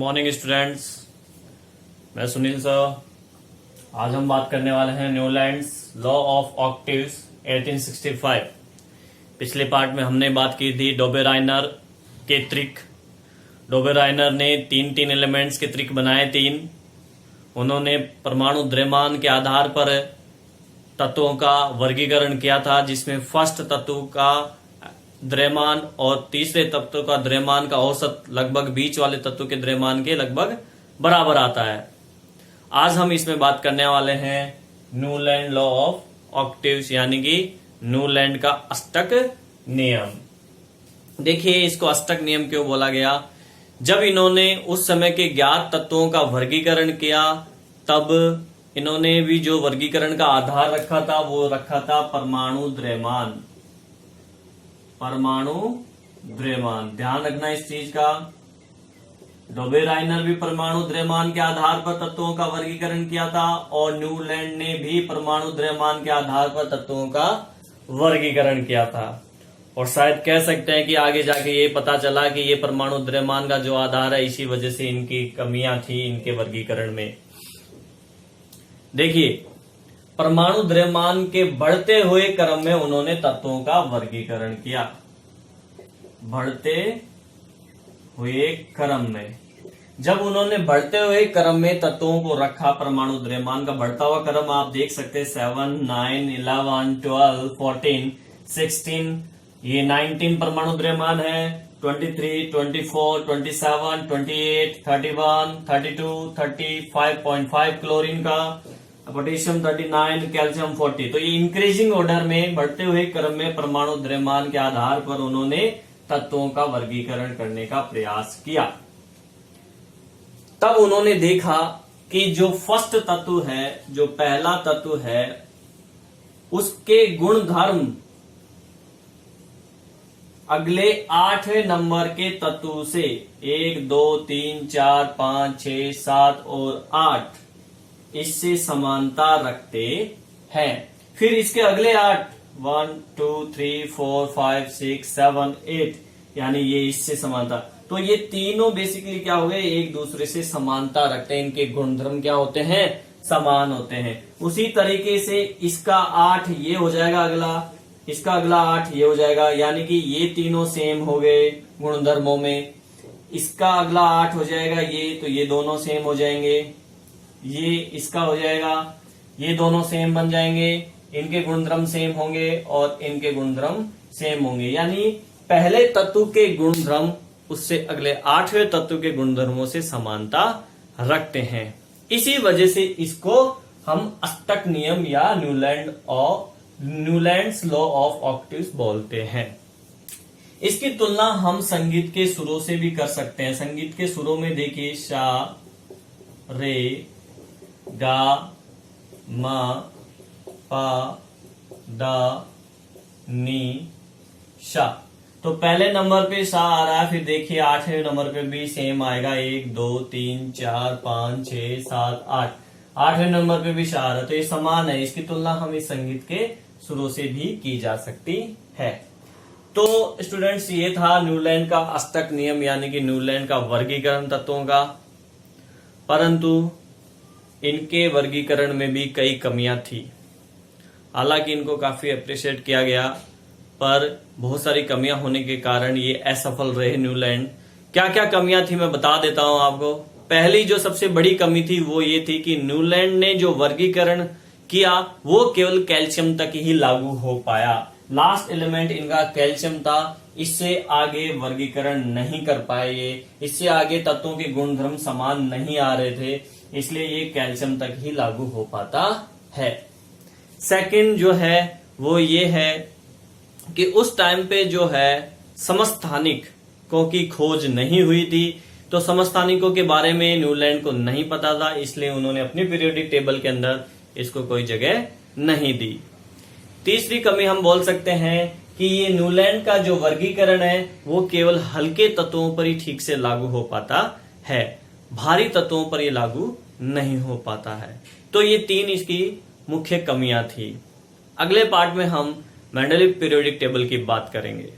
Morning students, मैं Sunil sir. आज हम बात करने वाले हैं न्यूलैंड्स लॉ ऑफ ऑक्टेव्स 1865। पिछले पार्ट में हमने बात की थी डोबेराइनर के त्रिक। डोबेराइनर ने तीन एलिमेंट्स के त्रिक बनाए। उन्होंने परमाणु द्रव्यमान के आधार पर तत्वों का वर्गीकरण किया था, जिसमें फर्स्ट तत्व का द्रव्यमान और तीसरे तत्व का द्रव्यमान का औसत लगभग बीच वाले तत्व के द्रव्यमान के लगभग बराबर आता है। आज हम इसमें बात करने वाले हैं न्यूलैंड लॉ ऑफ ऑक्टेव्स, यानी कि न्यूलैंड का अष्टक नियम। देखिए, इसको अष्टक नियम क्यों बोला गया? जब इन्होंने उस समय के ज्ञात तत्वों का वर्गीकरण किया, तब इन्होंने भी जो वर्गीकरण का आधार रखा था वो रखा था परमाणु द्रव्यमान। परमाणु द्रव्यमान, ध्यान रखना इस चीज का। डोबेराइनर भी परमाणु द्रव्यमान के आधार पर तत्वों का वर्गीकरण किया था और न्यूलैंड ने भी परमाणु द्रव्यमान के आधार पर तत्वों का वर्गीकरण किया था। और शायद कह सकते हैं कि आगे जाके ये पता चला कि ये परमाणु द्रव्यमान का जो आधार है, इसी वजह से इनकी कमियां थी इनके वर्गीकरण में। देखिए, परमाणु द्रव्यमान के बढ़ते हुए क्रम में उन्होंने तत्वों का वर्गीकरण किया। बढ़ते हुए क्रम में जब उन्होंने बढ़ते हुए क्रम में तत्वों को रखा, परमाणु द्रव्यमान का बढ़ता हुआ क्रम आप देख सकते हैं 7, 9, 11, 12, 14, 16, ये 19 परमाणु द्रव्यमान है, 23, 24, 27, 28, 31, 32, 30, 5.5 क्लोरीन का, पोटेशियम 39, कैल्शियम 40। तो ये इंक्रीजिंग ऑर्डर में बढ़ते हुए क्रम में परमाणु द्रव्यमान के आधार पर उन्होंने तत्वों का वर्गीकरण करने का प्रयास किया। तब उन्होंने देखा कि जो फर्स्ट तत्व है, जो पहला तत्व है, उसके गुण धर्म अगले 8वें नंबर के तत्व से 1, 2, 3, 4, 5, 6, 7 और 8 इससे समानता रखते हैं। फिर इसके अगले 8, 1, 2, 3, 4, 5, 6, 7, 8, यानी ये इससे समानता। तो ये तीनों बेसिकली क्या हो गए? एक दूसरे से समानता रखते हैं। इनके गुणधर्म क्या होते हैं? समान होते हैं। उसी तरीके से इसका 8 ये हो जाएगा, अगला इसका अगला 8 ये हो जाएगा, यानी कि ये तीनों सेम हो गए गुणधर्मों में। इसका अगला 8 हो जाएगा ये, तो ये दोनों सेम हो जाएंगे। ये इसका हो जाएगा, ये दोनों सेम बन जाएंगे, इनके गुणधर्म सेम होंगे और इनके गुणधर्म सेम होंगे। यानी पहले तत्व के गुणधर्म उससे अगले 8वें तत्व के गुणधर्मों से समानता रखते हैं। इसी वजह से इसको हम अष्टक नियम या न्यूलैंड्स लॉ ऑफ ऑक्टेव्स बोलते हैं। इसकी तुलना हम संगीत के सुरों से भी कर सकते हैं। संगीत के सुरों में देखिए, सा, रे, गा, मा, पा, दा, नी, शा। तो पहले नंबर पे सा आ रहा है, फिर देखिए 8वें नंबर पे भी सेम आएगा, 1, 2, 3, 4, 5, 6, 7, 8। 8वें नंबर पे भी सा आ रहा है, तो ये समान है। इसकी तुलना हम इस संगीत के सुरों से भी की जा सकती है। तो स्टूडेंट्स, ये था न्यूलैंड का अष्टक नियम, यानी कि न्यूलैंड का वर्गीकरण तत्वों का। परंतु इनके वर्गीकरण में भी कई कमियां थी। हालांकि इनको काफी अप्रिशिएट किया गया, पर बहुत सारी कमियां होने के कारण ये असफल रहे न्यूलैंड। क्या क्या कमियां थी मैं बता देता हूं आपको। पहली जो सबसे बड़ी कमी थी वो ये थी कि न्यूलैंड ने जो वर्गीकरण किया वो केवल कैल्शियम तक ही लागू हो पाया। लास्ट एलिमेंट इनका कैल्शियम था, इससे आगे वर्गीकरण नहीं कर पाए ये। इससे आगे तत्वों के गुणधर्म समान नहीं आ रहे थे, इसलिए ये कैल्शियम तक ही लागू हो पाता है। सेकंड जो है वो ये है कि उस टाइम पे जो है समस्थानिकों की खोज नहीं हुई थी, तो समस्थानिकों के बारे में न्यूलैंड को नहीं पता था, इसलिए उन्होंने अपनी पीरियोडिक टेबल के अंदर इसको कोई जगह नहीं दी। तीसरी कमी हम बोल सकते हैं कि ये न्यूलैंड का जो वर्गीकरण है वो केवल हल्के तत्वों पर ही ठीक से लागू हो पाता है, भारी तत्वों पर ये लागू नहीं हो पाता है। तो ये 3 इसकी मुख्य कमियां थी। अगले पार्ट में हम मेंडलीव पीरियोडिक टेबल की बात करेंगे।